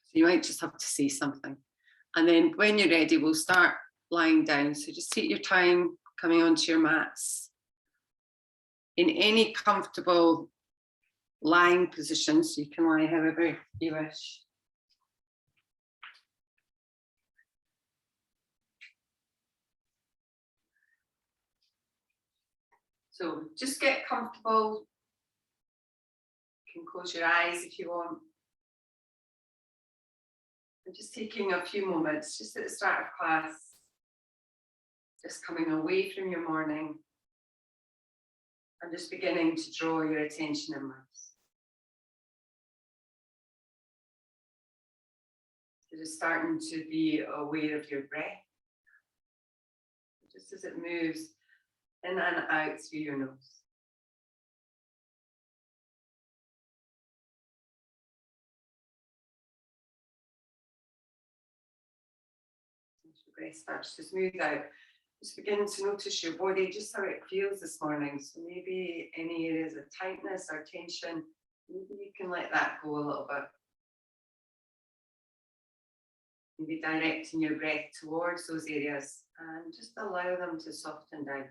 So you might just have to say something. And then when you're ready, we'll start lying down. So just take your time coming onto your mats in any comfortable lying position. So you can lie however you wish. So just get comfortable. You can close your eyes if you want. And just taking a few moments, just at the start of class, just coming away from your morning and just beginning to draw your attention inwards. So just starting to be aware of your breath, just as it moves in and out through your nose. As your breath starts to smooth out, just begin to notice your body, just how it feels this morning. So maybe any areas of tightness or tension, maybe you can let that go a little bit. Maybe directing your breath towards those areas and just allow them to soften down.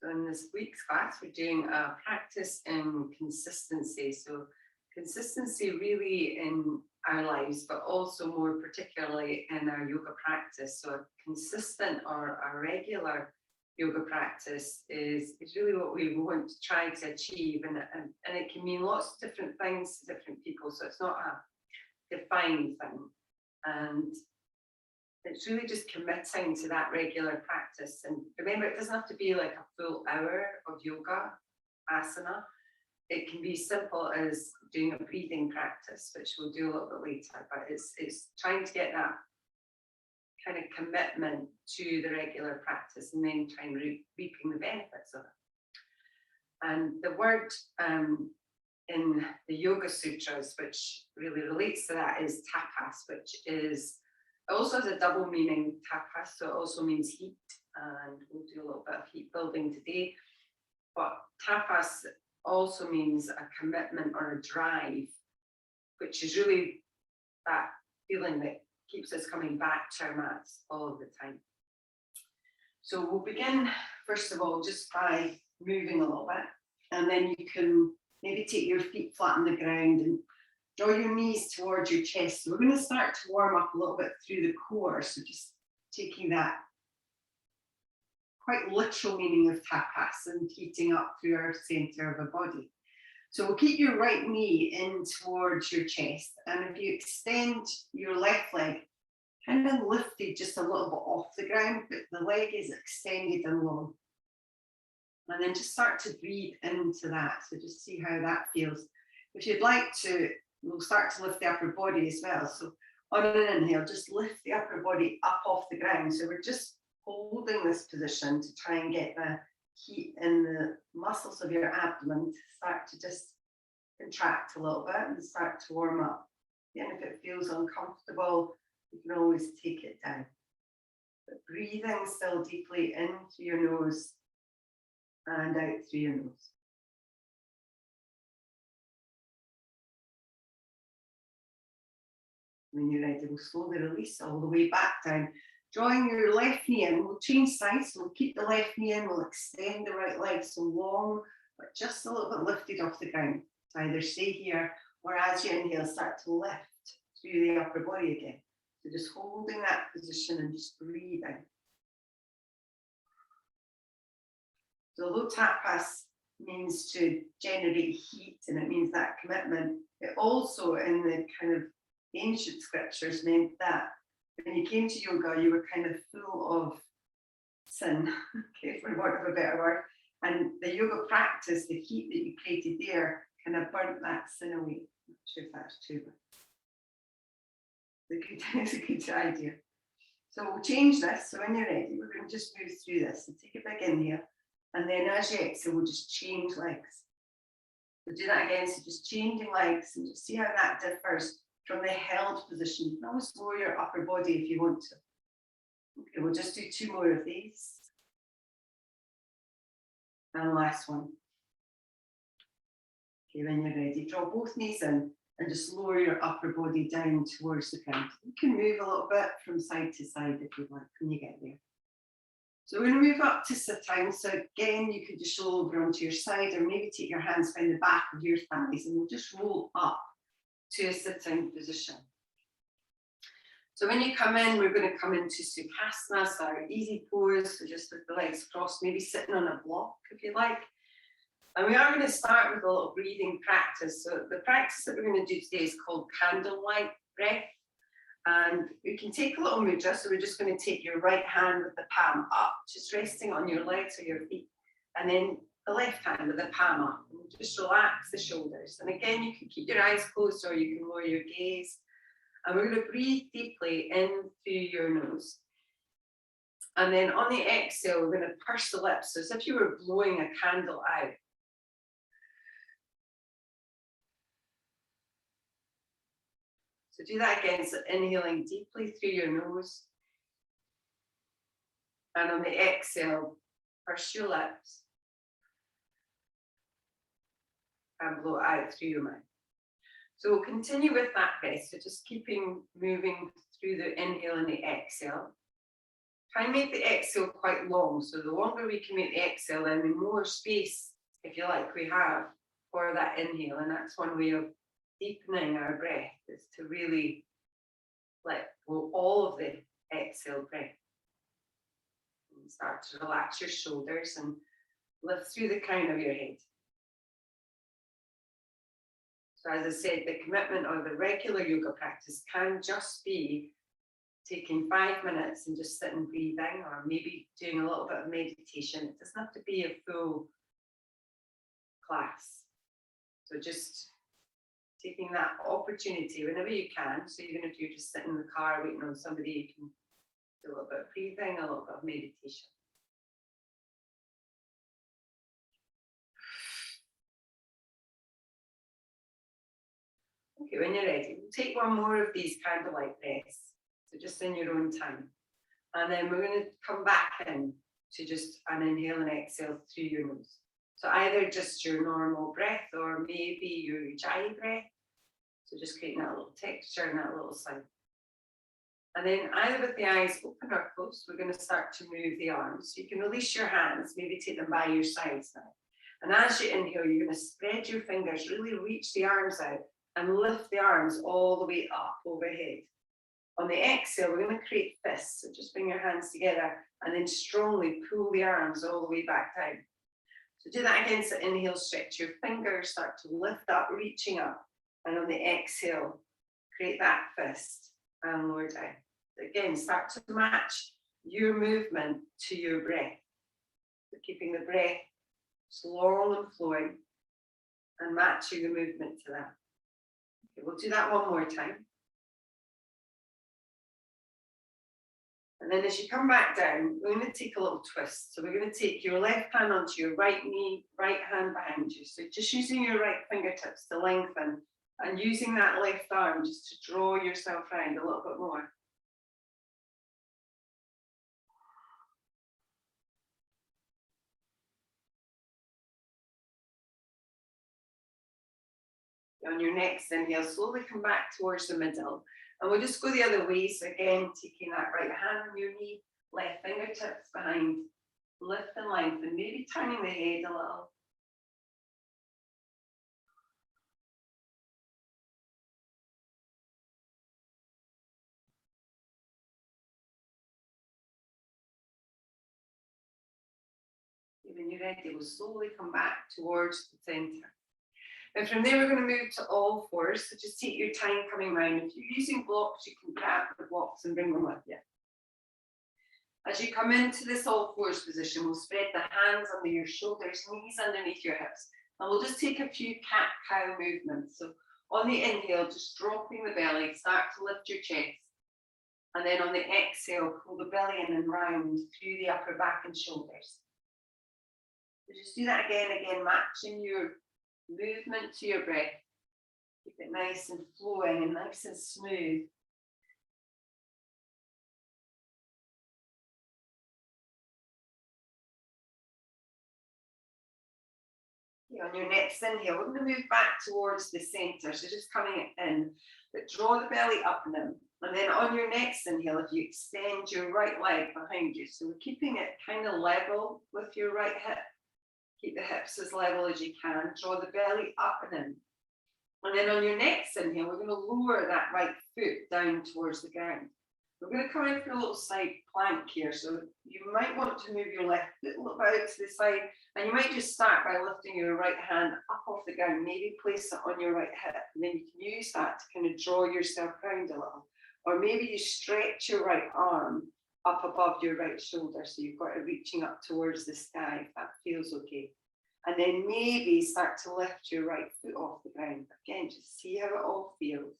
So in this week's class, we're doing a practice in consistency. So consistency really in our lives, but also more particularly in our yoga practice. So a consistent or a regular yoga practice is really what we want to try to achieve. And it can mean lots of different things to different people. So it's not a defined thing. And it's really just committing to that regular practice. And remember, it doesn't have to be like a full hour of yoga, asana. It can be simple as doing a breathing practice, which we'll do a little bit later. But it's trying to get that kind of commitment to the regular practice and then trying reaping the benefits of it. And the word in the Yoga Sutras, which really relates to that, is tapas, which is also has a double meaning, tapas, so it also means heat, and we'll do a little bit of heat building today. But tapas also means a commitment or a drive, which is really that feeling that keeps us coming back to our mats all of the time. So we'll begin, first of all, just by moving a little bit, and then you can maybe take your feet flat on the ground and draw your knees towards your chest. So we're going to start to warm up a little bit through the core. So just taking that quite literal meaning of tapas and heating up through our center of the body. So we'll keep your right knee in towards your chest. And if you extend your left leg, kind of lifted just a little bit off the ground, but the leg is extended and long. And then just start to breathe into that. So just see how that feels. If you'd like to, we'll start to lift the upper body as well. So on an inhale, just lift the upper body up off the ground. So we're just holding this position to try and get the heat in the muscles of your abdomen to start to just contract a little bit and start to warm up. And if it feels uncomfortable, you can always take it down. But breathing still deeply in through your nose and out through your nose. When you're ready, we'll slowly release all the way back down. Drawing your left knee in, we'll change sides. So we'll keep the left knee in, we'll extend the right leg so long, but just a little bit lifted off the ground. So either stay here, or as you inhale, start to lift through the upper body again. So just holding that position and just breathing. So although tapas means to generate heat and it means that commitment, it also in the kind of ancient scriptures meant that when you came to yoga, you were kind of full of sin, okay, for want of a better word. And the yoga practice, the heat that you created there, kind of burnt that sin away. I'm not sure if that's true, but it's a good idea. So we'll change this. So when you're ready, we're going to just move through this and take a big inhale. And then as you exhale, we'll just change legs. We'll do that again. So just changing legs and just see how that differs from the held position. You can always lower your upper body if you want to. Okay, we'll just do 2 more of these. And last one. Okay, when you're ready, draw both knees in and just lower your upper body down towards the ground. You can move a little bit from side to side if you like when you get there. So we're going to move up to sit down. So again, you could just roll over onto your side or maybe take your hands behind the back of your thighs and we'll just roll up to a sitting position. So when you come in, we're going to come into Sukhasana, so our easy pose, so just with the legs crossed, maybe sitting on a block if you like. And we are going to start with a little breathing practice. So the practice that we're going to do today is called Candlelight Breath. And we can take a little mudra, so we're just going to take your right hand with the palm up, just resting on your legs or your feet, and then the left hand with the palm up, and just relax the shoulders. And again, you can keep your eyes closed or you can lower your gaze. And we're going to breathe deeply in through your nose. And then on the exhale, we're going to purse the lips, so as if you were blowing a candle out. So do that again, so inhaling deeply through your nose. And on the exhale, purse your lips. And blow out through your mouth. So we'll continue with that breath. So just keeping moving through the inhale and the exhale. Try and make the exhale quite long. So the longer we can make the exhale, then the more space, if you like, we have for that inhale. And that's one way of deepening our breath, is to really let go all of the exhale breath. And start to relax your shoulders and lift through the crown of your head. So as I said, the commitment or the regular yoga practice can just be taking 5 minutes and just sitting breathing, or maybe doing a little bit of meditation. It doesn't have to be a full class. So just taking that opportunity whenever you can. So even if you're just sitting in the car waiting on somebody, you can do a little bit of breathing, a little bit of meditation. Okay, when you're ready, we'll take one more of these candlelight breaths. So just in your own time. And then we're going to come back in to just an inhale and exhale through your nose. So either just your normal breath or maybe your ujjayi breath. So just creating that little texture and that little sound. And then either with the eyes open or closed, we're going to start to move the arms. So you can release your hands, maybe take them by your sides now. And as you inhale, you're going to spread your fingers, really reach the arms out and lift the arms all the way up overhead. On the exhale, we're going to create fists. So just bring your hands together and then strongly pull the arms all the way back down. So do that again. So inhale, stretch your fingers, start to lift up, reaching up. And on the exhale, create that fist and lower down. Again, start to match your movement to your breath. So keeping the breath long and flowing and matching the movement to that. Okay, we'll do that one more time. And then as you come back down, we're going to take a little twist. So we're going to take your left hand onto your right knee, right hand behind you. So just using your right fingertips to lengthen and using that left arm just to draw yourself around a little bit more. On your next inhale, slowly come back towards the middle. And we'll just go the other way. So again, taking that right hand on your knee, left fingertips behind, lift and lengthen, maybe turning the head a little. When you're ready, we'll slowly come back towards the center. And from there, we're going to move to all fours. So just take your time coming around. If you're using blocks, you can grab the blocks and bring them with you. As you come into this all fours position, we'll spread the hands under your shoulders, knees underneath your hips. And we'll just take a few cat-cow movements. So on the inhale, just dropping the belly, start to lift your chest. And then on the exhale, pull the belly in and round through the upper back and shoulders. So just do that again, matching your movement to your breath. Keep it nice and flowing and nice and smooth. On your next inhale, we're going to move back towards the center. So just coming in, but draw the belly up and in. And then on your next inhale, if you extend your right leg behind you, so we're keeping it kind of level with your right hip. Keep the hips as level as you can. Draw the belly up and in. And then on your next inhale, we're going to lower that right foot down towards the ground. We're going to come in for a little side plank here. So you might want to move your left foot a little bit out to the side. And you might just start by lifting your right hand up off the ground. Maybe place it on your right hip. And then you can use that to kind of draw yourself round a little. Or maybe you stretch your right arm up above your right shoulder. So you've got it reaching up towards the sky, if that feels okay. And then maybe start to lift your right foot off the ground. Again, just see how it all feels.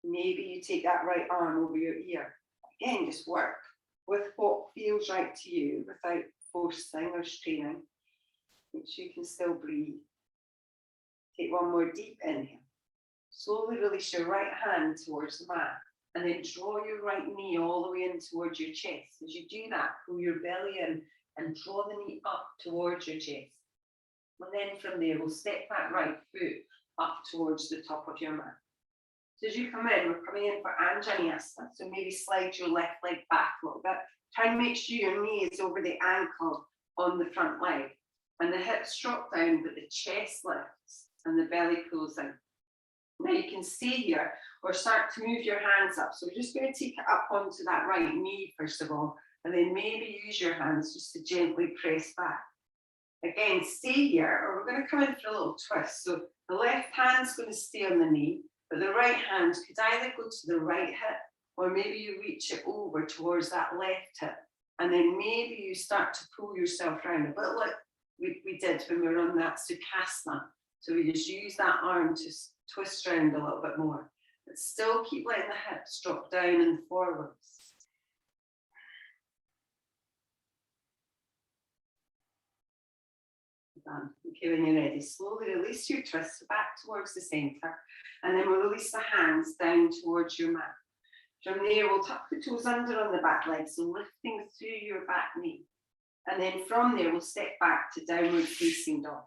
Maybe you take that right arm over your ear. Again, just work with what feels right to you without forcing or straining. Make sure you can still breathe. Take one more deep inhale. Slowly release your right hand towards the mat. And then draw your right knee all the way in towards your chest. As you do that, pull your belly in and draw the knee up towards your chest. And then from there, we'll step that right foot up towards the top of your mat. So as you come in, we're coming in for Anjaneyasana. So maybe slide your left leg back a little bit. Try and make sure your knee is over the ankle on the front leg. And the hips drop down, but the chest lifts and the belly pulls in. Now you can stay here or start to move your hands up. So we're just going to take it up onto that right knee, first of all, and then maybe use your hands just to gently press back. Again, stay here, or we're going to come in for a little twist. So the left hand's going to stay on the knee, but the right hand could either go to the right hip, or maybe you reach it over towards that left hip. And then maybe you start to pull yourself around a bit like we did when we were on that Sukhasana. So we just use that arm to twist around a little bit more, but still keep letting the hips drop down and forwards. Okay, when you're ready, slowly release your twists back towards the center, and then we'll release the hands down towards your mat. From there, we'll tuck the toes under on the back leg, so lifting through your back knee. And then from there, we'll step back to downward facing dog.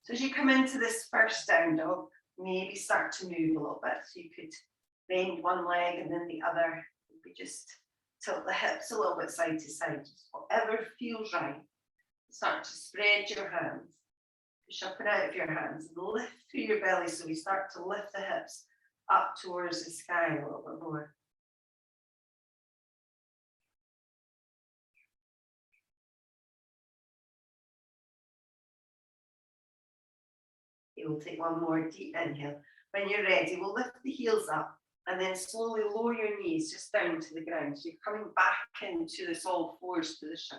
So as you come into this first down dog, maybe start to move a little bit. So you could bend one leg and then the other. Maybe just tilt the hips a little bit side to side, just whatever feels right. Start to spread your hands, push up and out of your hands, and lift through your belly. So we start to lift the hips up towards the sky a little bit more. We'll take one more deep inhale. When you're ready, we'll lift the heels up and then slowly lower your knees just down to the ground. So you're coming back into this all fours position.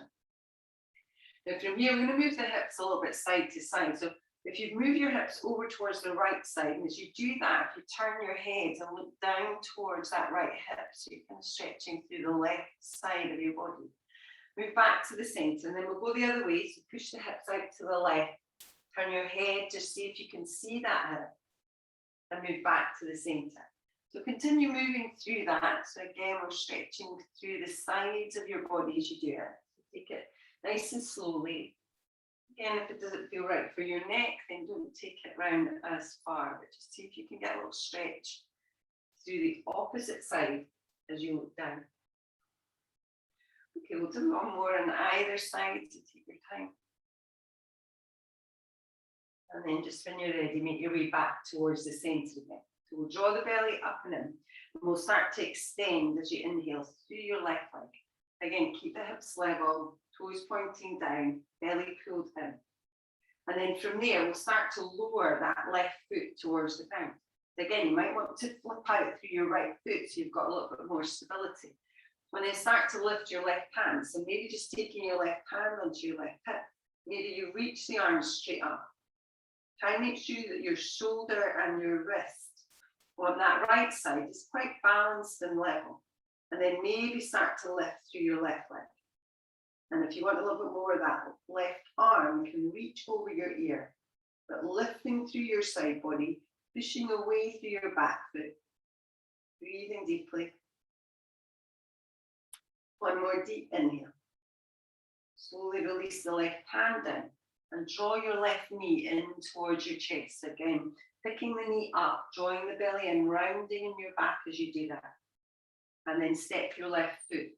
Now from here, we're going to move the hips a little bit side to side. So if you move your hips over towards the right side, and as you do that, if you turn your head and look down towards that right hip, so you're kind of stretching through the left side of your body. Move back to the center, and then we'll go the other way. So push the hips out to the left. Turn your head, just see if you can see that hip, and move back to the center. So continue moving through that. So again, we're stretching through the sides of your body as you do it. So take it nice and slowly. Again, if it doesn't feel right for your neck, then don't take it round as far, but just see if you can get a little stretch through the opposite side as you look down. Okay, we'll do one more on either side, so take your time. And then just when you're ready, make your way back towards the center again. So we'll draw the belly up and in. And we'll start to extend as you inhale through your left leg. Again, keep the hips level, toes pointing down, belly pulled in. And then from there, we'll start to lower that left foot towards the ground. Again, you might want to flip out through your right foot so you've got a little bit more stability. When then start to lift your left hand, so maybe just taking your left hand onto your left hip. Maybe you reach the arms straight up. Try and make sure that your shoulder and your wrist on that right side is quite balanced and level. And then maybe start to lift through your left leg. And if you want a little bit more of that, left arm can reach over your ear, but lifting through your side body, pushing away through your back foot. Breathing deeply. One more deep inhale. Slowly release the left hand down. and draw your left knee in towards your chest. Again, picking the knee up, drawing the belly in, rounding in your back as you do that. And then step your left foot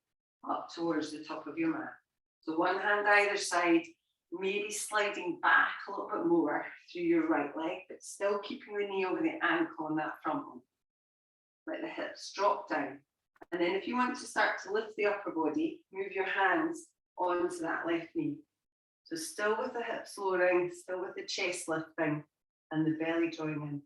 up towards the top of your mat. So one hand either side, maybe sliding back a little bit more through your right leg, but still keeping the knee over the ankle on that front one. Let the hips drop down. And then if you want to start to lift the upper body, move your hands onto that left knee. So still with the hips lowering, still with the chest lifting, and the belly drawing in.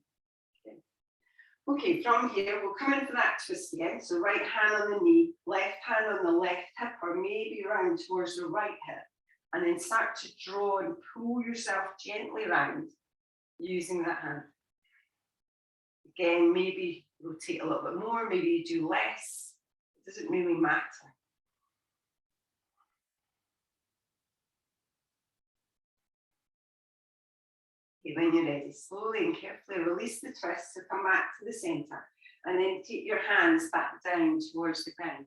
Okay, from here, we'll come in for that twist again. So right hand on the knee, left hand on the left hip, or maybe round towards the right hip. And then start to draw and pull yourself gently round using that hand. Again, maybe rotate a little bit more, maybe you do less. It doesn't really matter. Okay, when you're ready, slowly and carefully release the twist, so come back to the center, and then take your hands back down towards the ground.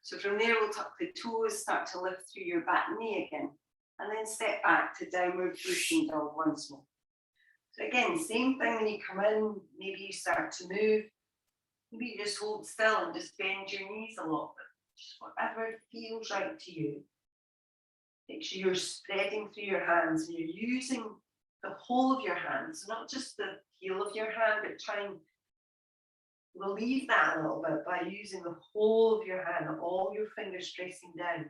So from there, we'll tuck the toes, start to lift through your back knee again, and then step back to downward facing dog once more. So again, same thing when you come in, maybe you start to move, maybe you just hold still and just bend your knees a little bit, just whatever feels right to you. Make sure you're spreading through your hands and you're using the whole of your hands, not just the heel of your hand, but try and relieve that a little bit by using the whole of your hand, all your fingers tracing down.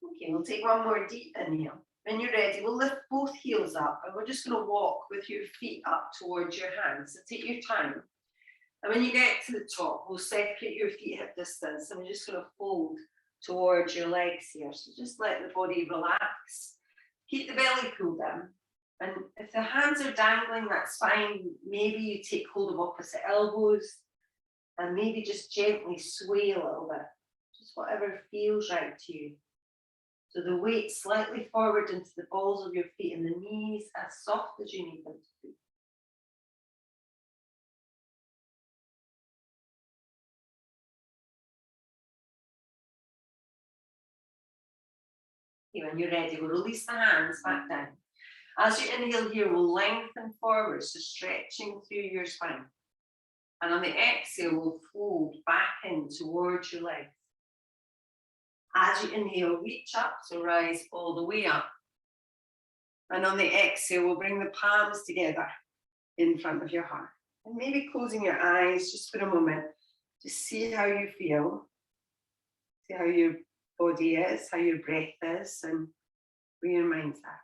Okay, we'll take one more deep inhale. When you're ready, we'll lift both heels up and we're just going to walk with your feet up towards your hands. So take your time. And when you get to the top, we'll separate your feet hip distance and we're just going to fold towards your legs here. So just let the body relax. Keep the belly pulled in. And if the hands are dangling, that's fine. Maybe you take hold of opposite elbows and maybe just gently sway a little bit. Just whatever feels right to you. So the weight slightly forward into the balls of your feet and the knees as soft as you need them to be. Okay, when you're ready, we'll release the hands back down. As you inhale here, we'll lengthen forward, so stretching through your spine. And on the exhale, we'll fold back in towards your legs. As you inhale, reach up, so rise all the way up. And on the exhale, we'll bring the palms together in front of your heart. And maybe closing your eyes just for a moment to see how you feel. See how your body is, how your breath is, and where your mind's at.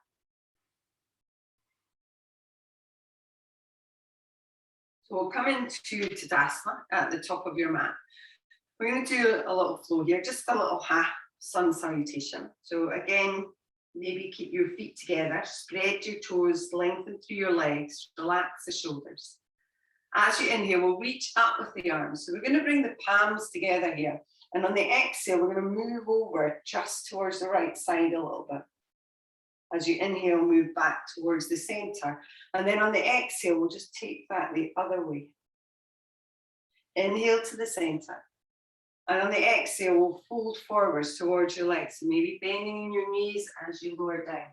So we'll come into Tadasana at the top of your mat. We're going to do a little flow here, just a little half sun salutation. So again, maybe keep your feet together, spread your toes, lengthen through your legs, relax the shoulders. As you inhale, we'll reach up with the arms. So we're going to bring the palms together here. And on the exhale, we're going to move over just towards the right side a little bit. As you inhale, move back towards the center. And then on the exhale, we'll just take that the other way. Inhale to the center. And on the exhale, we'll fold forwards towards your legs. So maybe bending in your knees as you lower down.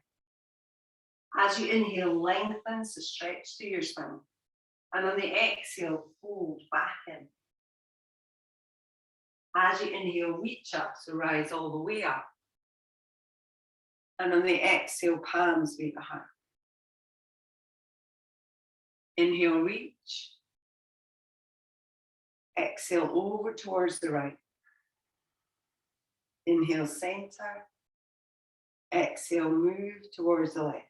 As you inhale, lengthen, so stretch through your spine. And on the exhale, fold back in. As you inhale, reach up, so rise all the way up. And on the exhale, palms meet the heart. Inhale, reach. Exhale, over towards the right. Inhale, center. Exhale, move towards the left.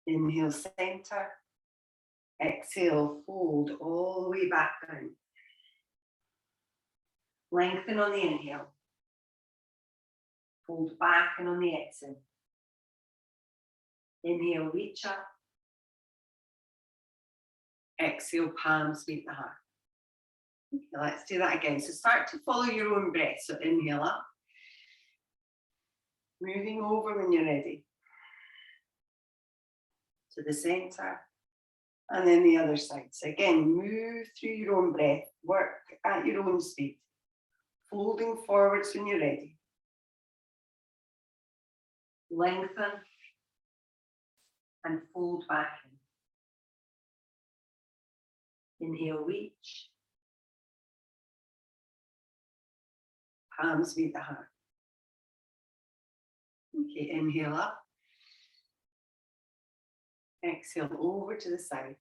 Inhale, center. Exhale, fold all the way back down. Lengthen on the inhale. Fold back and on the exhale. Inhale, reach up. Exhale, palms meet the heart. Okay, let's do that again. So start to follow your own breath. So inhale up. Moving over when you're ready. To the center. And then the other side. So again, move through your own breath. Work at your own speed. folding forwards when you're ready. Lengthen and fold back in. Inhale, reach. Palms meet the heart. Okay, inhale up. Exhale over to the side.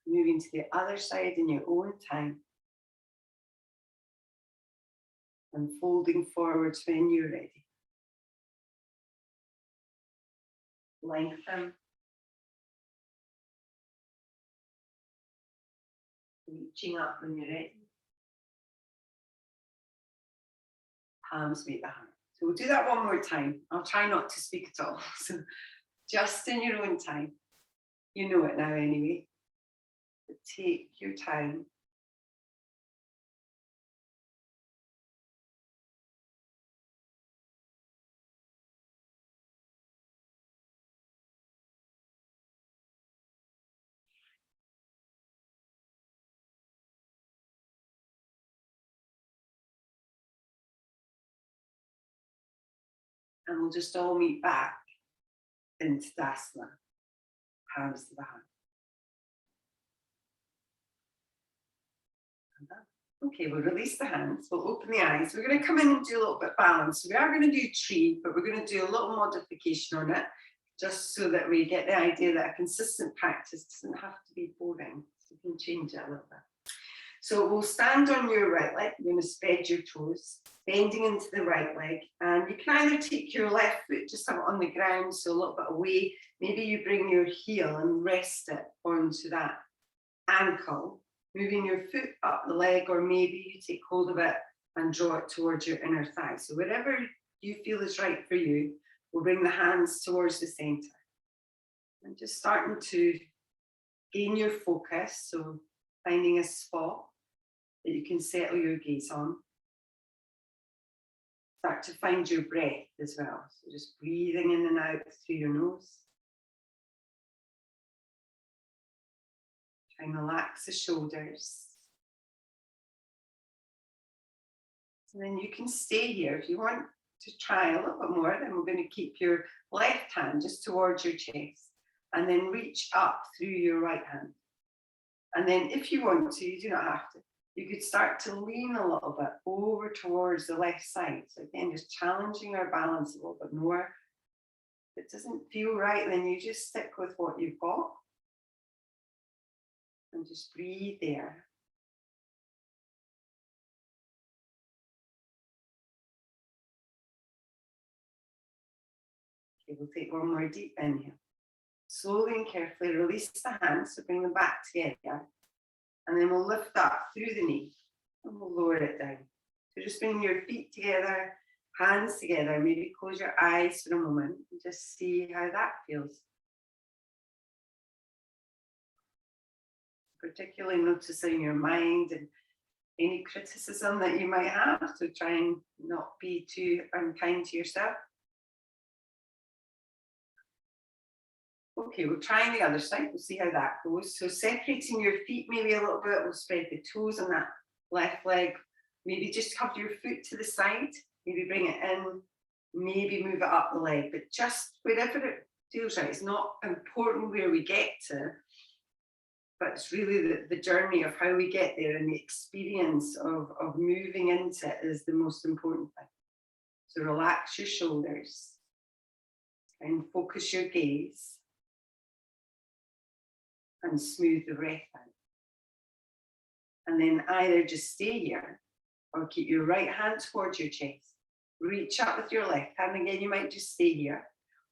Moving to the other side in your own time. And folding forwards when you're ready. Lengthen. Reaching up when you're ready. Palms meet the heart. So we'll do that one more time. I'll try not to speak at all. So just in your own time. You know it now anyway. But take your time. And we'll just all meet back in Tadasana. Palms to the heart. Okay, we'll release the hands, we'll open the eyes. We're going to come in and do a little bit of balance. So we are going to do tree, but we're going to do a little modification on it, just so that we get the idea that a consistent practice doesn't have to be boring. So we can change it a little bit. So we'll stand on your right leg. You're going to spread your toes, bending into the right leg. And you can either take your left foot, just have it on the ground, so a little bit away. Maybe you bring your heel and rest it onto that ankle, moving your foot up the leg, or maybe you take hold of it and draw it towards your inner thigh. So whatever you feel is right for you, we'll bring the hands towards the center. And just starting to gain your focus, so finding a spot that you can settle your gaze on. Start to find your breath as well. So just breathing in and out through your nose. Try and relax the shoulders. And then you can stay here. If you want to try a little bit more, then we're going to keep your left hand just towards your chest and then reach up through your right hand. And then if you want to, you do not have to, you could start to lean a little bit over towards the left side. So again, just challenging our balance a little bit more. If it doesn't feel right, then you just stick with what you've got. And just breathe there. Okay, we'll take one more deep inhale. Slowly and carefully release the hands, so bring them back together. And then we'll lift up through the knee and we'll lower it down. So just bring your feet together, hands together, maybe close your eyes for a moment and just see how that feels. Particularly noticing your mind and any criticism that you might have, so try and not be too unkind to yourself. Okay, we'll try the other side. We'll see how that goes. So separating your feet maybe a little bit, we'll spread the toes on that left leg. Maybe just have your foot to the side. Maybe bring it in. Maybe move it up the leg. But just wherever it feels right. It's not important where we get to, but it's really the journey of how we get there, and the experience of moving into it is the most important thing. So relax your shoulders and focus your gaze. And smooth the breath out. And then either just stay here or keep your right hand towards your chest. Reach up with your left hand. Again, you might just stay here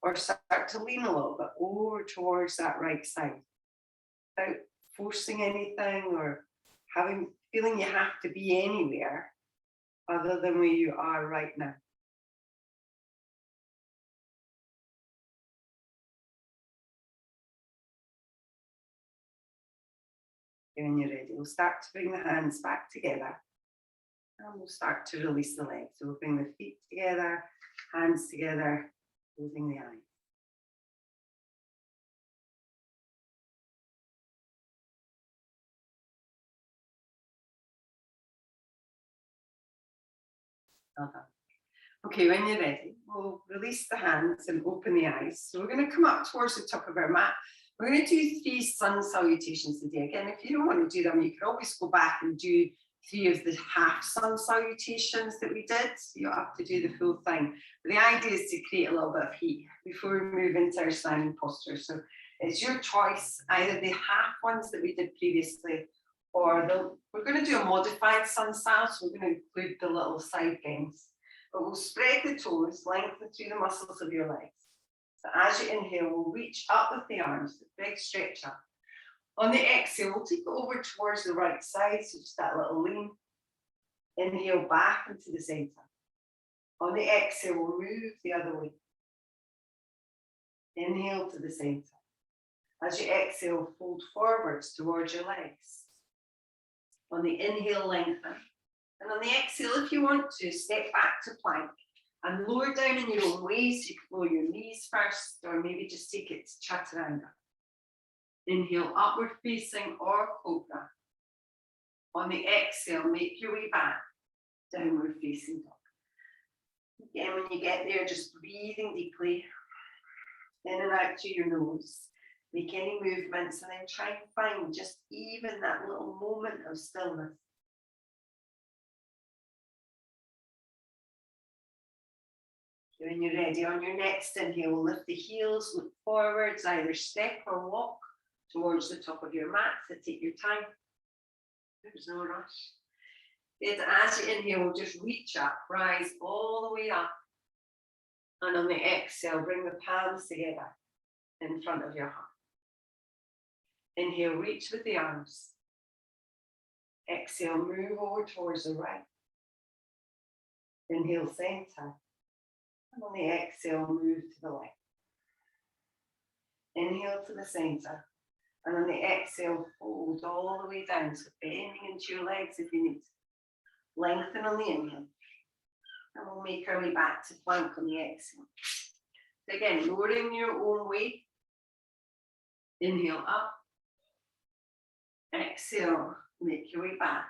or start to lean a little bit over towards that right side without forcing anything or feeling you have to be anywhere other than where you are right now. When you're ready, we'll start to bring the hands back together and we'll start to release the legs. So we'll bring the feet together, hands together, closing the eyes. Well done. Okay, when you're ready, we'll release the hands and open the eyes. So we're going to come up towards the top of our mat. We're going to do 3 sun salutations today. Again, if you don't want to do them, you can always go back and do 3 of the half sun salutations that we did. You don't have to do the full thing. But the idea is to create a little bit of heat before we move into our standing posture. So it's your choice, either the half ones that we did previously, or we're going to do a modified sun sal, so we're going to include the little side bends. But we'll spread the toes, lengthen through the muscles of your legs. So as you inhale, we'll reach up with the arms, the big stretch up. On the exhale, we'll take it over towards the right side, so just that little lean. Inhale back into the center. On the exhale, we'll move the other way. Inhale to the center. As you exhale, fold forwards towards your legs. On the inhale, lengthen. And on the exhale, if you want to, step back to plank and lower down in your own way. So you can lower your knees first, or maybe just take it to chaturanga. Inhale, upward facing or cobra. On the exhale, make your way back, downward facing dog. Again, when you get there, just breathing deeply, in and out through your nose. Make any movements and then try and find just even that little moment of stillness. When you're ready, on your next inhale, lift the heels, look forwards, either step or walk towards the top of your mat. So take your time. There's no rush. Then as you inhale, just reach up, rise all the way up. And on the exhale, bring the palms together in front of your heart. Inhale, reach with the arms. Exhale, move over towards the right. Inhale, center. And on the exhale, move to the left. Inhale to the center. And on the exhale, fold all the way down. So bending into your legs if you need to. Lengthen on the inhale. And we'll make our way back to plank on the exhale. So again, lowering your own weight. Inhale up. Exhale, make your way back.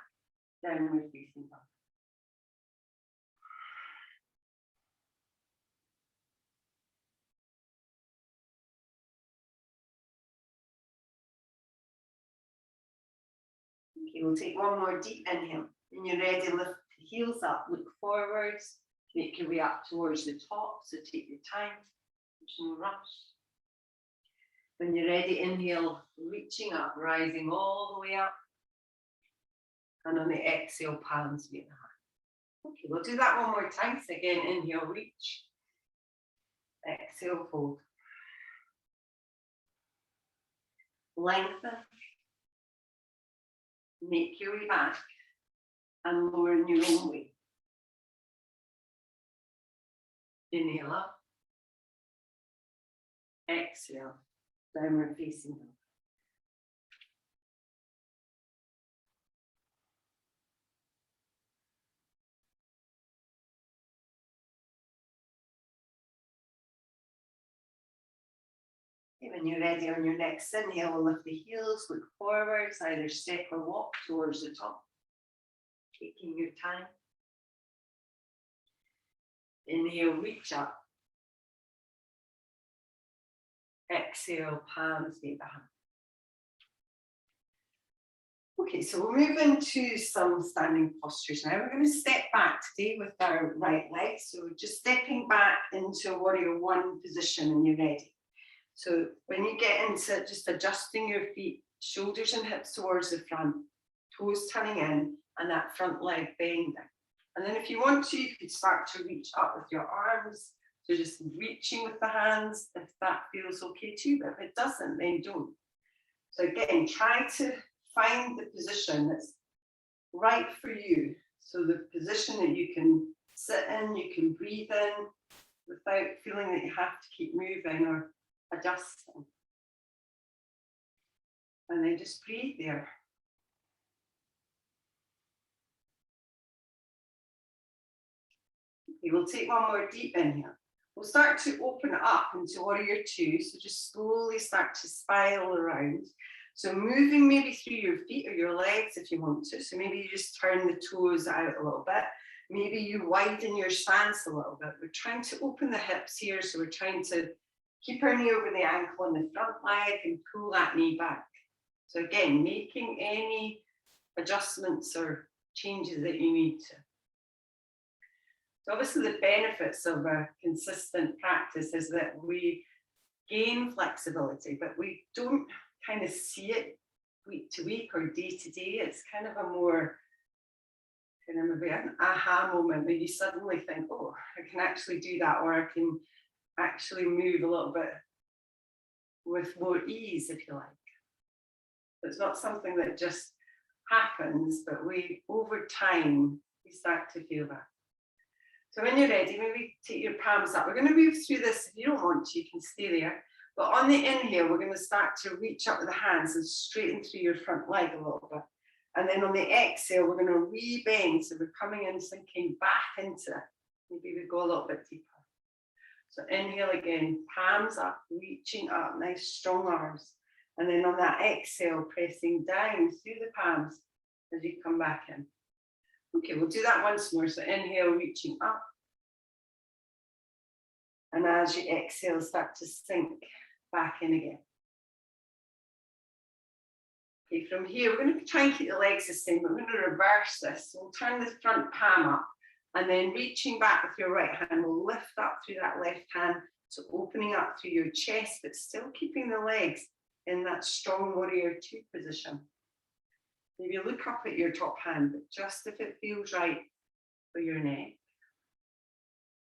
Downward facing dog. Okay, we'll take one more deep inhale. When you're ready, lift the heels up, look forwards, make your way up towards the top, so take your time, there's no rush. When you're ready, inhale, reaching up, rising all the way up. And on the exhale, palms meet the heart. Okay, we'll do that one more time. So again, inhale, reach. Exhale, fold. Lengthen. Make your way back and lower in your own weight. Inhale up. Exhale, downward facing dog. When you're ready, on your next inhale, lift the heels, look forwards, either step or walk towards the top. Taking your time. Inhale, reach up. Exhale, palms meet the heart. Okay, so we'll move into some standing postures now. We're going to step back today with our right leg. So just stepping back into warrior one position when you're ready. So when you get into just adjusting your feet, shoulders and hips towards the front, toes turning in, and that front leg bending. And then if you want to, you could start to reach up with your arms. So just reaching with the hands, if that feels okay too, but if it doesn't, then don't. So again, try to find the position that's right for you. So the position that you can sit in, you can breathe in without feeling that you have to keep moving or adjusting. And then just breathe there. Okay, we'll take one more deep inhale. We'll start to open it up into warrior two. So just slowly start to spiral around. So moving maybe through your feet or your legs if you want to. So maybe you just turn the toes out a little bit. maybe you widen your stance a little bit. We're trying to open the hips here. So we're trying to keep our knee over the ankle on the front leg and pull that knee back. So again, making any adjustments or changes that you need to. So obviously the benefits of a consistent practice is that we gain flexibility, but we don't kind of see it week to week or day to day. It's kind of a more kind of maybe an aha moment where you suddenly think, oh, I can actually do that, or I can actually move a little bit with more ease, if you like. It's not something that just happens, but we, over time, we start to feel that. So when you're ready, maybe take your palms up. We're going to move through this. If you don't want to, you can stay there. But on the inhale, we're going to start to reach up with the hands and straighten through your front leg a little bit. And then on the exhale, we're going to re-bend. So we're coming in, sinking back into it. Maybe we go a little bit deeper. So inhale again, palms up, reaching up, nice strong arms. And then on that exhale, pressing down through the palms as you come back in. Okay, we'll do that once more. So inhale, reaching up. And as you exhale, start to sink back in again. Okay, from here, we're going to try and keep the legs the same, but we're going to reverse this. So we'll turn the front palm up, and then reaching back with your right hand, we'll lift up through that left hand. So opening up through your chest, but still keeping the legs in that strong warrior two position. Maybe look up at your top hand, but just if it feels right for your neck.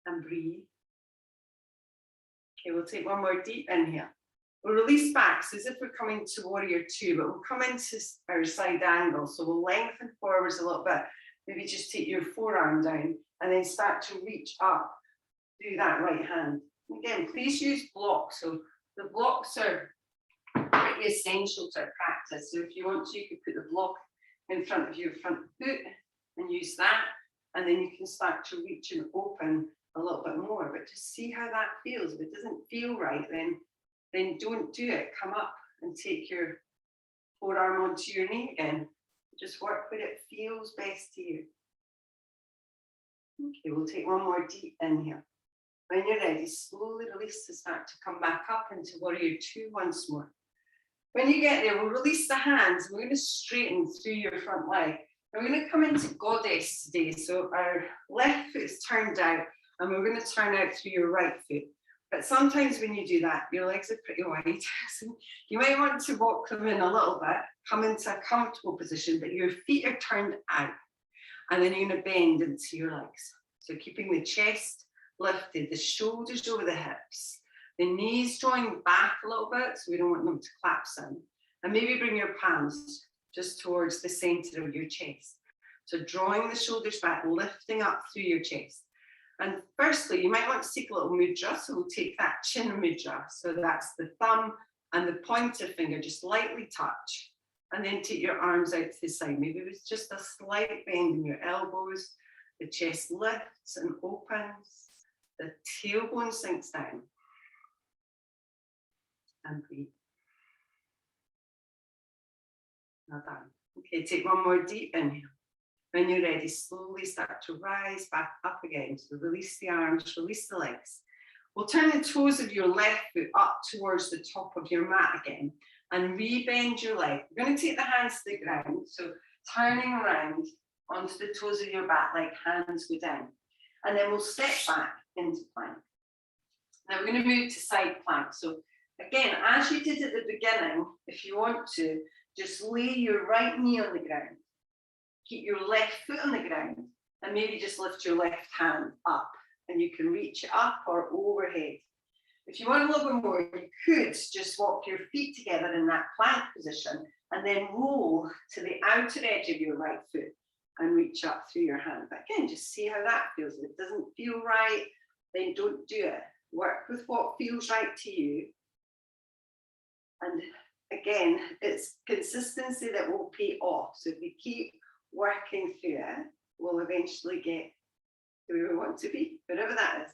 And breathe. Okay, we'll take one more deep inhale. We'll release back, so as if we're coming to warrior two, but we'll come into our side angle. So we'll lengthen forwards a little bit. Maybe just take your forearm down and then start to reach up through that right hand. Again, please use blocks. So the blocks are pretty essential to our practice. So if you want to, you could put the block in front of your front foot and use that. And then you can start to reach and open a little bit more, but just see how that feels. If it doesn't feel right, then don't do it. Come up and take your forearm onto your knee again. Just work where it feels best to you. Okay, we'll take one more deep inhale. When you're ready, slowly release to start to come back up into warrior two once more. When you get there, we'll release the hands. We're going to straighten through your front leg. And we're going to come into goddess today. So our left foot is turned out, and we're going to turn out through your right foot. But sometimes when you do that, your legs are pretty wide. So you might want to walk them in a little bit, come into a comfortable position, but your feet are turned out. And then you're going to bend into your legs. So keeping the chest lifted, the shoulders over the hips, the knees drawing back a little bit, so we don't want them to collapse in. And maybe bring your palms just towards the center of your chest. So drawing the shoulders back, lifting up through your chest. And firstly, you might want to take a little mudra. So we'll take that chin mudra. So that's the thumb and the pointer finger, just lightly touch. And then take your arms out to the side. Maybe it's just a slight bend in your elbows. The chest lifts and opens. The tailbone sinks down. And breathe. Well done. Okay, take one more deep inhale. When you're ready, slowly start to rise back up again. So release the arms, release the legs. We'll turn the toes of your left foot up towards the top of your mat again and re-bend your leg. We're going to take the hands to the ground. So turning around onto the toes of your back, like hands go down. And then we'll step back into plank. Now we're going to move to side plank. So again, as you did at the beginning, if you want to, just lay your right knee on the ground. Keep your left foot on the ground and maybe just lift your left hand up and you can reach it up or overhead. If you want a little bit more, you could just walk your feet together in that plank position and then roll to the outer edge of your right foot and reach up through your hand. But again, just see how that feels. If it doesn't feel right, then don't do it. Work with what feels right to you. And again, it's consistency that will pay off. So if we keep working through it, we'll eventually get to where we want to be, whatever that is.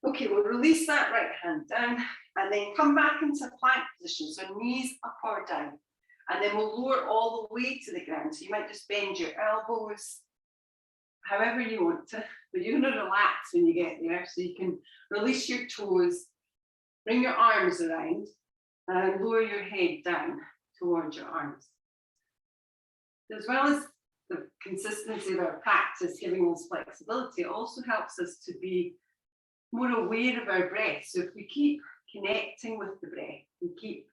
Okay, we'll release that right hand down and then come back into plank position. So knees up or down. And then we'll lower all the way to the ground. So you might just bend your elbows however you want to, but you're going to relax when you get there. So you can release your toes, bring your arms around, and lower your head down towards your arms. As well as the consistency of our practice giving us flexibility, it also helps us to be more aware of our breath. So if we keep connecting with the breath and keep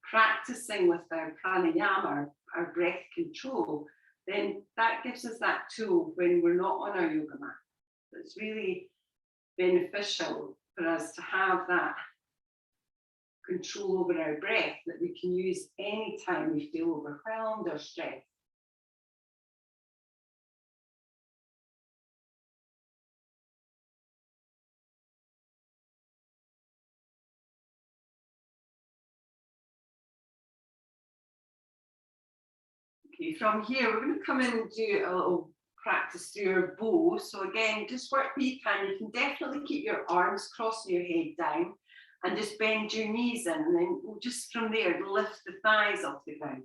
practicing with our pranayama, our breath control, then that gives us that tool when we're not on our yoga mat. So it's really beneficial for us to have that control over our breath that we can use anytime we feel overwhelmed or stressed. Okay, from here, we're going to come in and do a little practice through your bow. So again, just work where you can. You can definitely keep your arms crossing your head down and just bend your knees in, and then just from there, lift the thighs off the ground.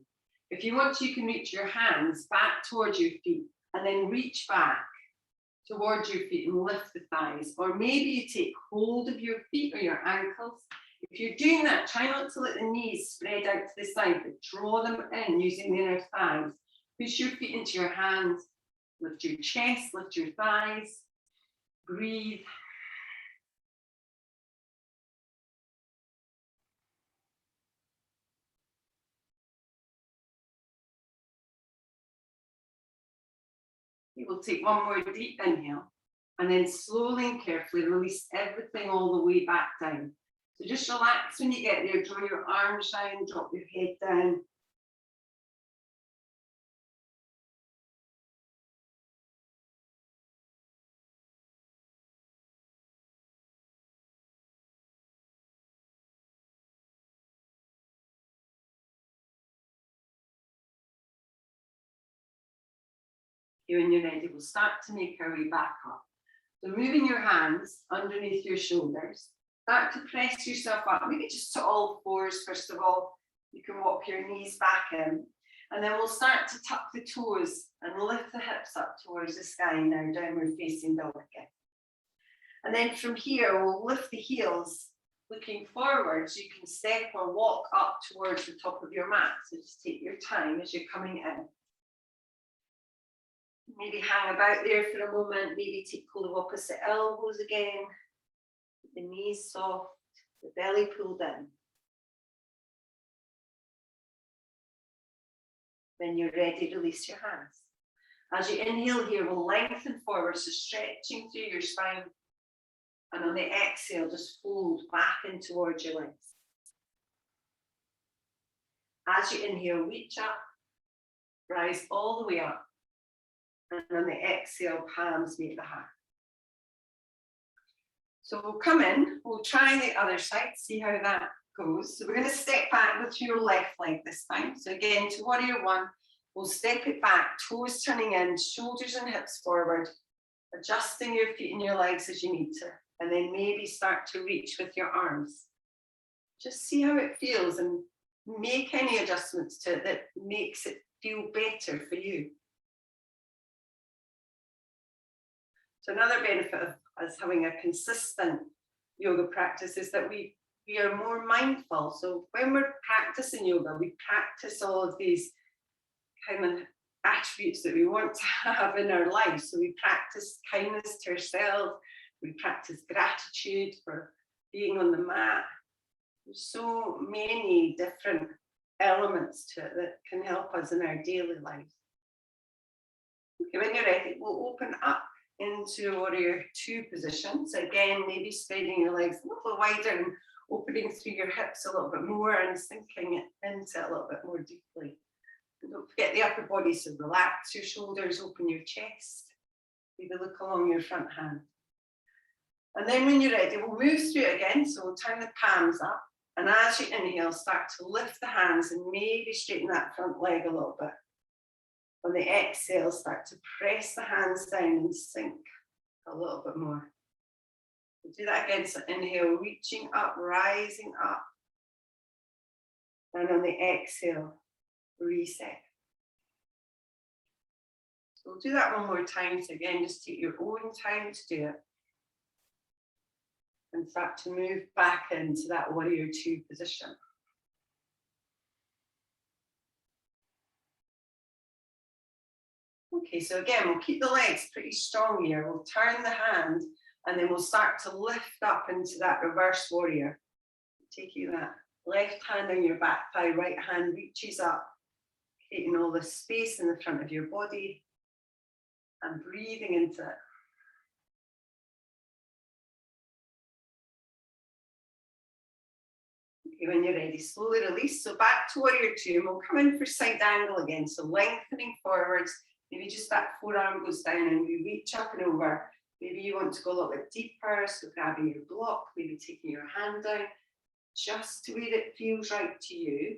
If you want to, you can reach your hands back towards your feet and then reach back towards your feet and lift the thighs. Or maybe you take hold of your feet or your ankles. If you're doing that, try not to let the knees spread out to the side, but draw them in using the inner thighs. Push your feet into your hands, lift your chest, lift your thighs, breathe. You will take one more deep inhale, and then slowly and carefully release everything all the way back down. So just relax when you get there, draw your arms down, drop your head down. When you're ready, we'll start to make our way back up. So moving your hands underneath your shoulders, start to press yourself up, maybe just to all fours first of all. You can walk your knees back in, and then we'll start to tuck the toes and lift the hips up towards the sky in our downward facing dog again. And then from here, we'll lift the heels looking forward, so you can step or walk up towards the top of your mat. So just take your time as you're coming in. Maybe hang about there for a moment, maybe take hold of opposite elbows again, the knees soft, the belly pulled in. When you're ready, release your hands. As you inhale here, we'll lengthen forward, so stretching through your spine. And on the exhale, just fold back in towards your legs. As you inhale, reach up, rise all the way up. And on the exhale, palms meet the heart. So we'll come in, we'll try the other side, see how that goes. So we're going to step back with your left leg this time. So again, to warrior one, we'll step it back, toes turning in, shoulders and hips forward, adjusting your feet and your legs as you need to. And then maybe start to reach with your arms. Just see how it feels and make any adjustments to it that makes it feel better for you. So another benefit of us having a consistent yoga practice is that we are more mindful. So when we're practicing yoga, we practice all of these kind of attributes that we want to have in our life. So we practice kindness to ourselves. We practice gratitude for being on the mat. There's so many different elements to it that can help us in our daily lives. Okay, when you're ready, we'll open up into warrior two position. So again, maybe spreading your legs a little wider and opening through your hips a little bit more and sinking it into it a little bit more deeply. And don't forget the upper body, so relax your shoulders, open your chest, maybe look along your front hand. And then when you're ready, we'll move through it again. So we'll turn the palms up. And as you inhale, start to lift the hands and maybe straighten that front leg a little bit. On the exhale, start to press the hands down and sink a little bit more. We'll do that again. So inhale, reaching up, rising up. And on the exhale, reset. So we'll do that one more time. So again, just take your own time to do it. And start to move back into that warrior two position. Okay, so again, we'll keep the legs pretty strong here. We'll turn the hand and then we'll start to lift up into that reverse warrior. Taking that left hand on your back thigh, right hand reaches up, creating all the space in the front of your body and breathing into it. Okay, when you're ready, slowly release. So back to warrior two, and we'll come in for side angle again. So lengthening forwards, maybe just that forearm goes down and we reach up and over. Maybe you want to go a little bit deeper, so grabbing your block, maybe taking your hand down, just to where it feels right to you.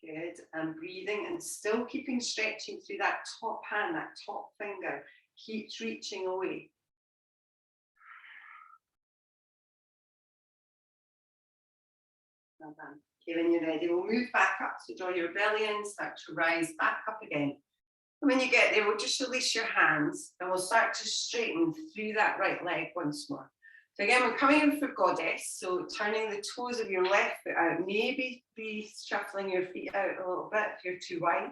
Good, and breathing and still keeping stretching through that top hand, that top finger, keeps reaching away. Well done. Okay, when you're ready, we'll move back up. So draw your belly in, start to rise back up again. And when you get there, we'll just release your hands and we'll start to straighten through that right leg once more. So again, we're coming in for goddess. So turning the toes of your left foot out, maybe be shuffling your feet out a little bit if you're too wide.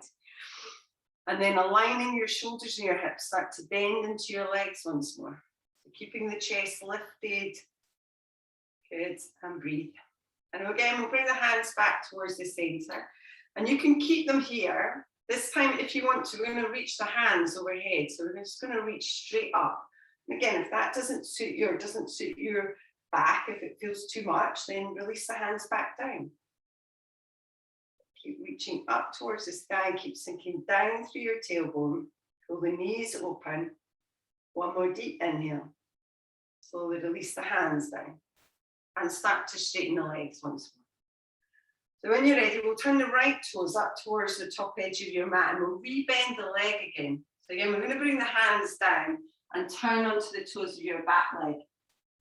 And then aligning your shoulders and your hips, start to bend into your legs once more. So keeping the chest lifted. Good, and breathe. And again, we'll bring the hands back towards the center. And you can keep them here. This time, if you want to, we're going to reach the hands overhead. So we're just going to reach straight up. And again, if that doesn't suit you or doesn't suit your back, if it feels too much, then release the hands back down. Keep reaching up towards the sky. Keep sinking down through your tailbone. Pull the knees open. One more deep inhale. Slowly release the hands down. And start to straighten the legs once more. So when you're ready, we'll turn the right toes up towards the top edge of your mat and we'll rebend the leg again. So again, we're going to bring the hands down and turn onto the toes of your back leg.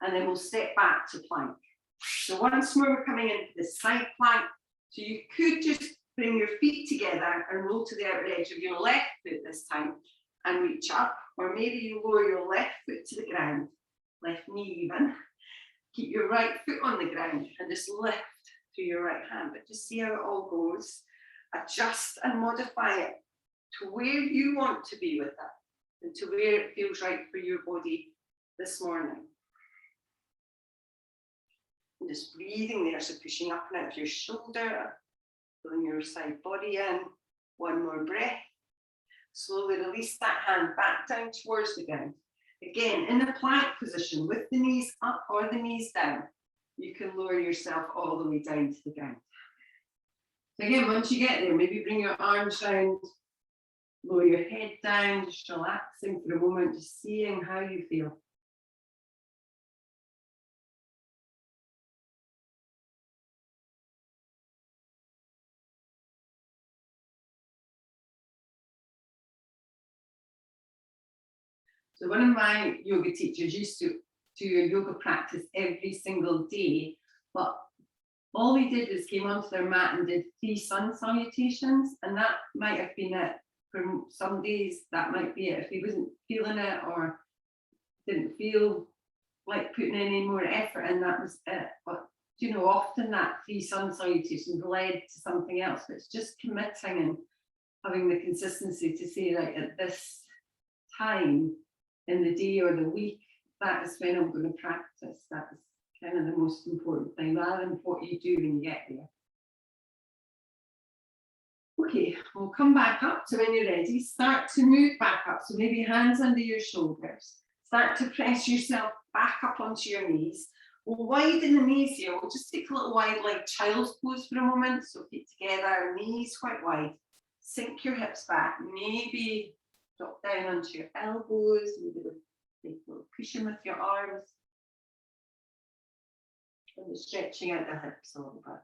And then we'll step back to plank. So once more, we're coming into the side plank. So you could just bring your feet together and roll to the outer edge of your left foot this time and reach up. Or maybe you lower your left foot to the ground, left knee even. Keep your right foot on the ground and just lift through your right hand, but just see how it all goes. Adjust and modify it to where you want to be with it and to where it feels right for your body this morning. And just breathing there, so pushing up and out of your shoulder, pulling your side body in. One more breath. Slowly release that hand back down towards the ground. Again, in the plank position, with the knees up or the knees down, you can lower yourself all the way down to the ground. So again, once you get there, maybe bring your arms down, lower your head down, just relaxing for a moment, just seeing how you feel. So one of my yoga teachers used to do a yoga practice every single day, but all he did is came onto their mat and did 3 sun salutations, and that might have been it. For some days, that might be it. If he wasn't feeling it or didn't feel like putting any more effort in, that was it. But you know, often that 3 sun salutations led to something else. But it's just committing and having the consistency to say, like, at this time in the day or the week, that is when I'm going to practice. That is kind of the most important thing, rather than what you do when you get there. Okay, we'll come back up. So when you're ready, start to move back up. So maybe hands under your shoulders. Start to press yourself back up onto your knees. We'll widen the knees here. We'll just take a little wide like child's pose for a moment. So feet together, knees quite wide. Sink your hips back. Maybe drop down onto your elbows. Maybe take a little cushion with your arms. And just stretching out the hips a little bit.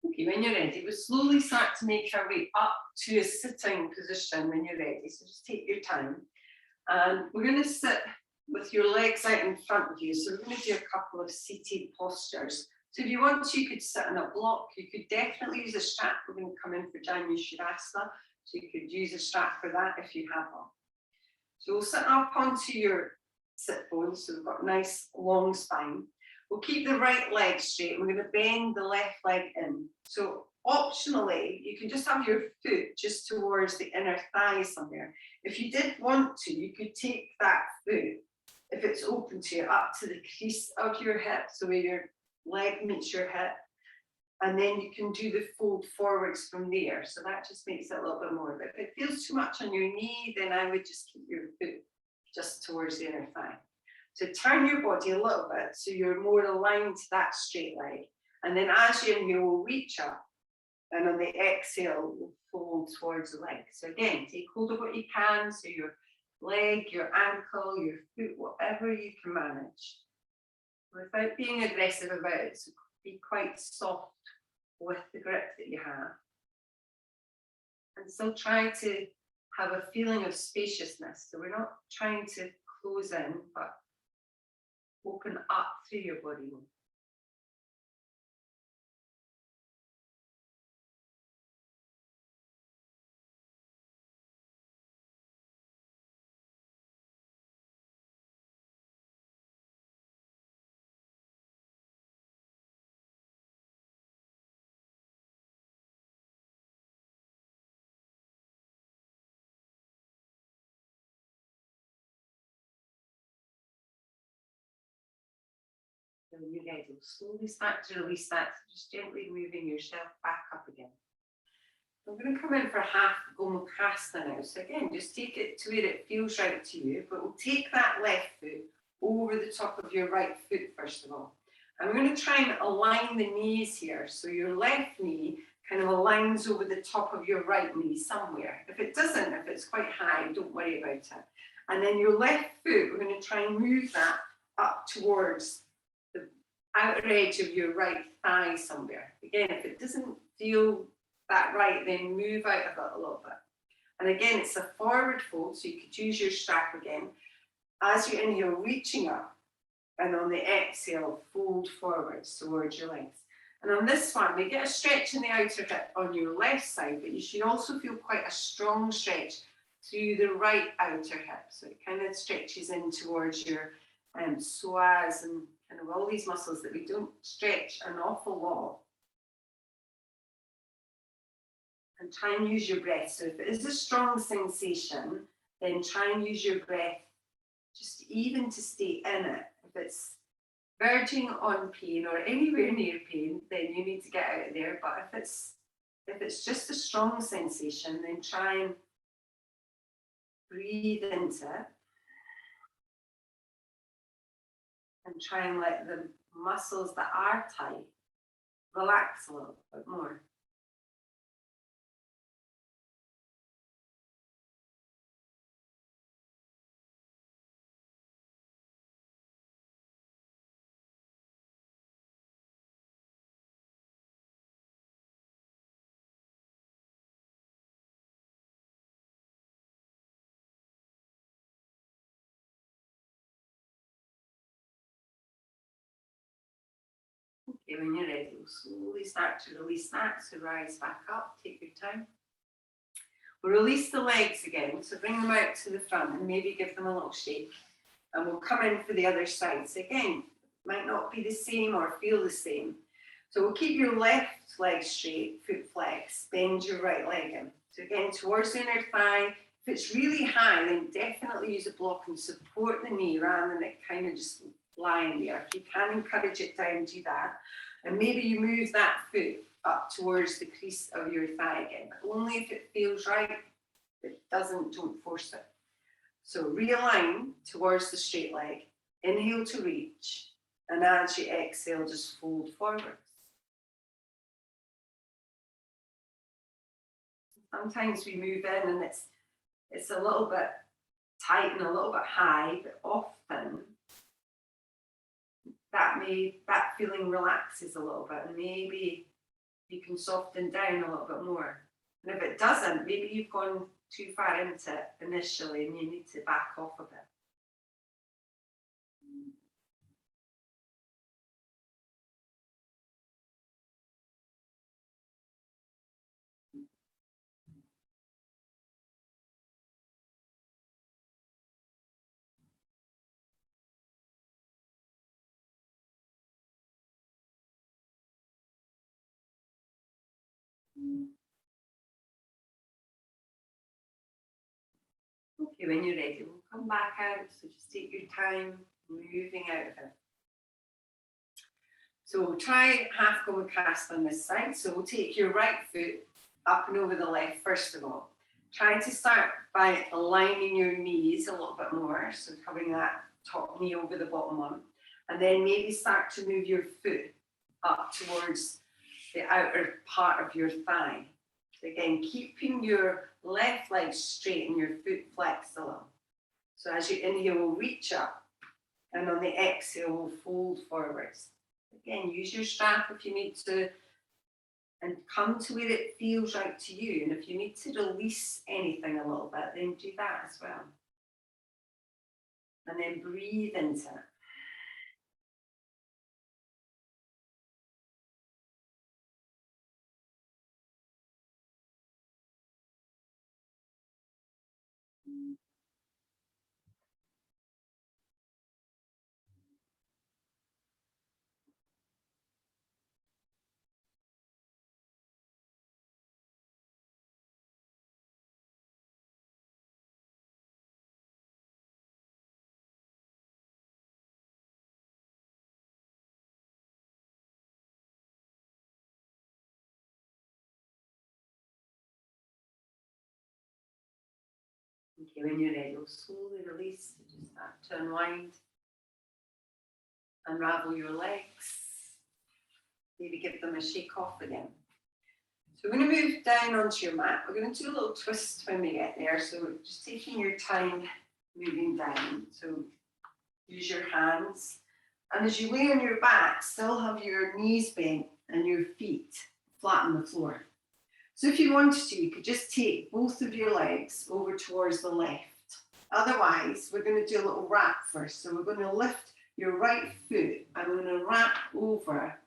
Okay, when you're ready, we'll slowly start to make our way up to a sitting position when you're ready. So just take your time. And we're going to sit with your legs out in front of you. So we're going to do a couple of seated postures. So if you want to, you could sit in a block. You could definitely use a strap. We're going to come in for Janu Shavasana. So you could use a strap for that if you have one. So we'll sit up onto your sit bones. So we've got a nice long spine. We'll keep the right leg straight. We're going to bend the left leg in. So optionally, you can just have your foot just towards the inner thigh somewhere. If you did want to, you could take that foot, if it's open to you, up to the crease of your hip, so where your leg meets your hip, and then you can do the fold forwards from there. So that just makes it a little bit more. But if it feels too much on your knee, then I would just keep your foot just towards the inner thigh. So turn your body a little bit so you're more aligned to that straight leg. And then as you inhale, we'll reach up. And on the exhale, we'll fold towards the leg. So again, take hold of what you can. So your leg, your ankle, your foot, whatever you can manage. Without being aggressive about it. So be quite soft with the grip that you have. And still try to have a feeling of spaciousness. So we're not trying to close in, but open up through your body. When you're ready, slowly start to release that, just gently moving yourself back up again. I'm going to come in for half Gomukhasta now. So again, just take it to where it feels right to you, but we'll take that left foot over the top of your right foot first of all. And we're going to try and align the knees here. So your left knee kind of aligns over the top of your right knee somewhere. If it doesn't, if it's quite high, don't worry about it. And then your left foot, we're going to try and move that up towards the outer edge of your right thigh somewhere. Again, if it doesn't feel that right, then move out of it a little bit. And again, it's a forward fold, so you could use your strap again. As you inhale, reaching up, and on the exhale, fold forwards towards your legs. And on this one, we get a stretch in the outer hip on your left side, but you should also feel quite a strong stretch through the right outer hip. So it kind of stretches in towards your psoas and kind of all these muscles that we don't stretch an awful lot. And try and use your breath. So if it is a strong sensation, then try and use your breath just even to stay in it. If it's verging on pain or anywhere near pain, then you need to get out of there. But if it's just a strong sensation, then try and breathe into it. And try and let the muscles that are tight relax a little bit more. Okay, when you're ready, we'll slowly start to release that. So rise back up, take your time. We'll release the legs again, so bring them out to the front and maybe give them a little shake. And we'll come in for the other side. So again, might not be the same or feel the same. So we'll keep your left leg straight, foot flex, bend your right leg in. So again, towards the inner thigh. If it's really high, then definitely use a block and support the knee rather than it kind of just lying there. If you can encourage it down, do that. And maybe you move that foot up towards the crease of your thigh again, but only if it feels right. If it doesn't, don't force it. So realign towards the straight leg, inhale to reach, and as you exhale, just fold forwards. Sometimes we move in and it's a little bit tight and a little bit high, but often that feeling relaxes a little bit, and maybe you can soften down a little bit more. And if it doesn't, maybe you've gone too far into it initially and you need to back off a bit. Okay, when you're ready, we'll come back out. So just take your time moving out of it. So we'll try half cobra cast on this side. So we'll take your right foot up and over the left first of all. Try to start by aligning your knees a little bit more. So having that top knee over the bottom one. And then maybe start to move your foot up towards the outer part of your thigh. So again, keeping your left leg straight and your foot flexed a little. So as you inhale, we'll reach up. And on the exhale, we'll fold forwards. Again, use your strap if you need to. And come to where it feels right to you. And if you need to release anything a little bit, then do that as well. And then breathe into it. Okay, when you're ready, we'll slowly release. Just start to unwind. Unravel your legs. Maybe give them a shake off again. So we're going to move down onto your mat. We're going to do a little twist when we get there. So just taking your time moving down. So use your hands. And as you lay on your back, still have your knees bent and your feet flat on the floor. So if you wanted to, you could just take both of your legs over towards the left. Otherwise, we're going to do a little wrap first. So we're going to lift your right foot and we're going to wrap over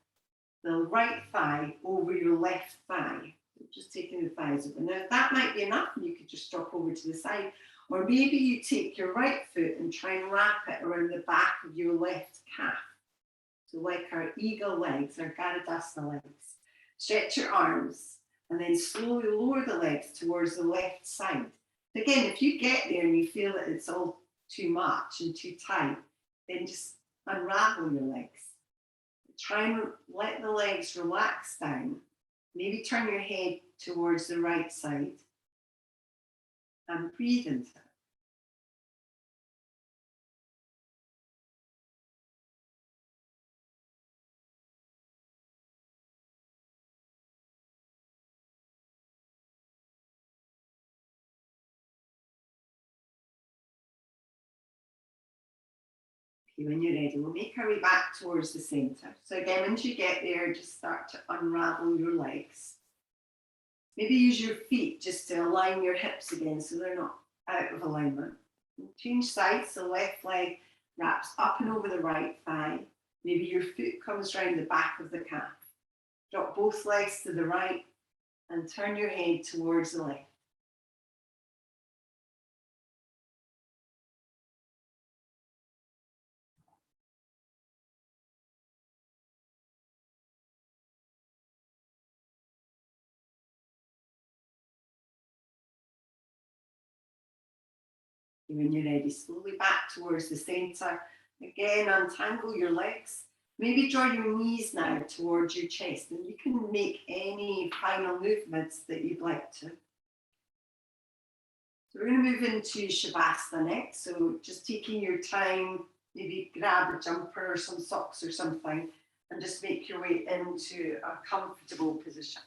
the right thigh over your left thigh. Just taking the thighs over. Now, that might be enough and you could just drop over to the side. Or maybe you take your right foot and try and wrap it around the back of your left calf. So like our eagle legs, our Garadasana legs. Stretch your arms. And then slowly lower the legs towards the left side. Again, if you get there and you feel that it's all too much and too tight, then just unravel your legs. Try and let the legs relax down. Maybe turn your head towards the right side and breathe into it. When you're ready, we'll make our way back towards the center. So again, once you get there, just start to unravel your legs. Maybe use your feet just to align your hips again so they're not out of alignment. Change sides, the left leg wraps up and over the right thigh. Maybe your foot comes round the back of the calf. Drop both legs to the right and turn your head towards the left. When you're ready, slowly back towards the center. Again, untangle your legs. Maybe draw your knees now towards your chest, and you can make any final movements that you'd like to. So we're going to move into Shavasana next. So just taking your time, maybe grab a jumper or some socks or something, and just make your way into a comfortable position.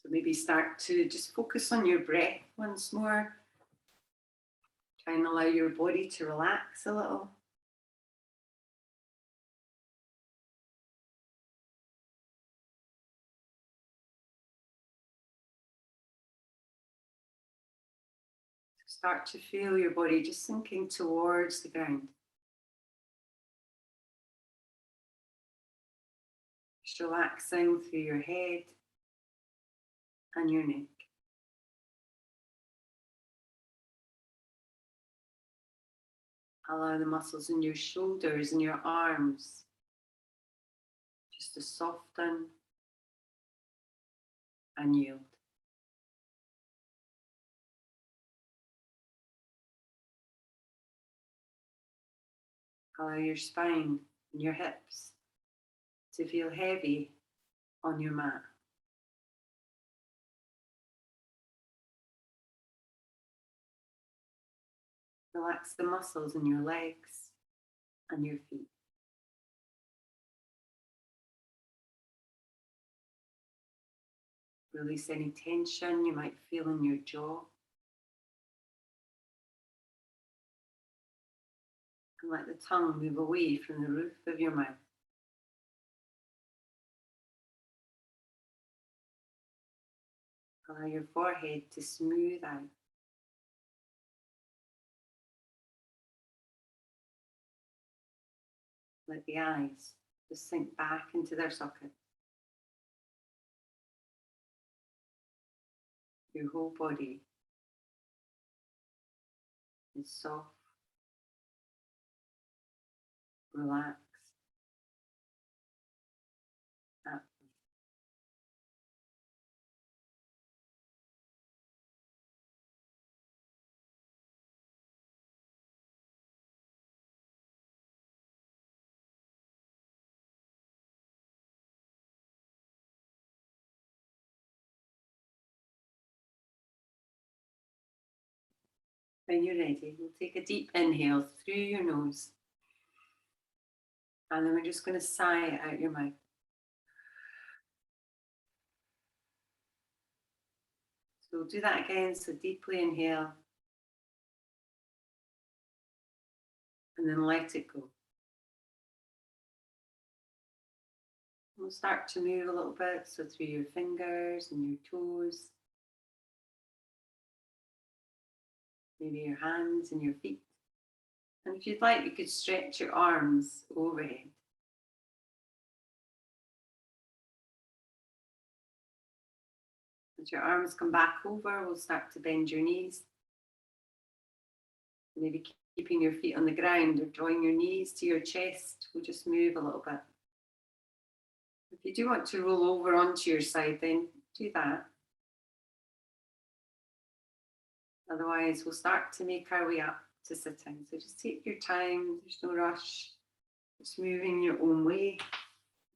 So maybe start to just focus on your breath once more. Try and allow your body to relax a little. Start to feel your body just sinking towards the ground. Just relaxing through your head and your neck. Allow the muscles in your shoulders and your arms just to soften and yield. Allow your spine and your hips to feel heavy on your mat. Relax the muscles in your legs and your feet. Release any tension you might feel in your jaw. And let the tongue move away from the roof of your mouth. Allow your forehead to smooth out. Let the eyes just sink back into their sockets. Your whole body is soft, relaxed, at peace. When you're ready, we'll take a deep inhale through your nose. And then we're just going to sigh it out your mouth. So we'll do that again. So deeply inhale. And then let it go. We'll start to move a little bit. So through your fingers and your toes. Maybe your hands and your feet. And if you'd like, you could stretch your arms overhead. As your arms come back over, we'll start to bend your knees. Maybe keeping your feet on the ground or drawing your knees to your chest. We'll just move a little bit. If you do want to roll over onto your side, then do that. Otherwise, we'll start to make our way up to sitting. So just take your time. There's no rush. Just moving your own way.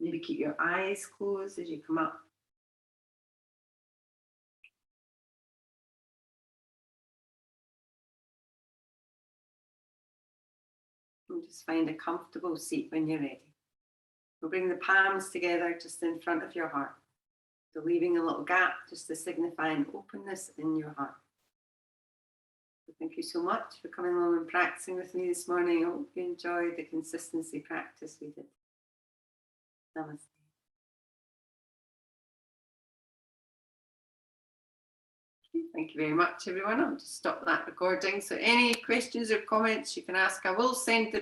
Maybe keep your eyes closed as you come up. And just find a comfortable seat when you're ready. We'll bring the palms together just in front of your heart. So leaving a little gap just to signify an openness in your heart. So thank you so much for coming along and practicing with me this morning. I hope you enjoyed the consistency practice we did. Namaste. Thank you very much, everyone. I'll just stop that recording. So any questions or comments you can ask. I will send the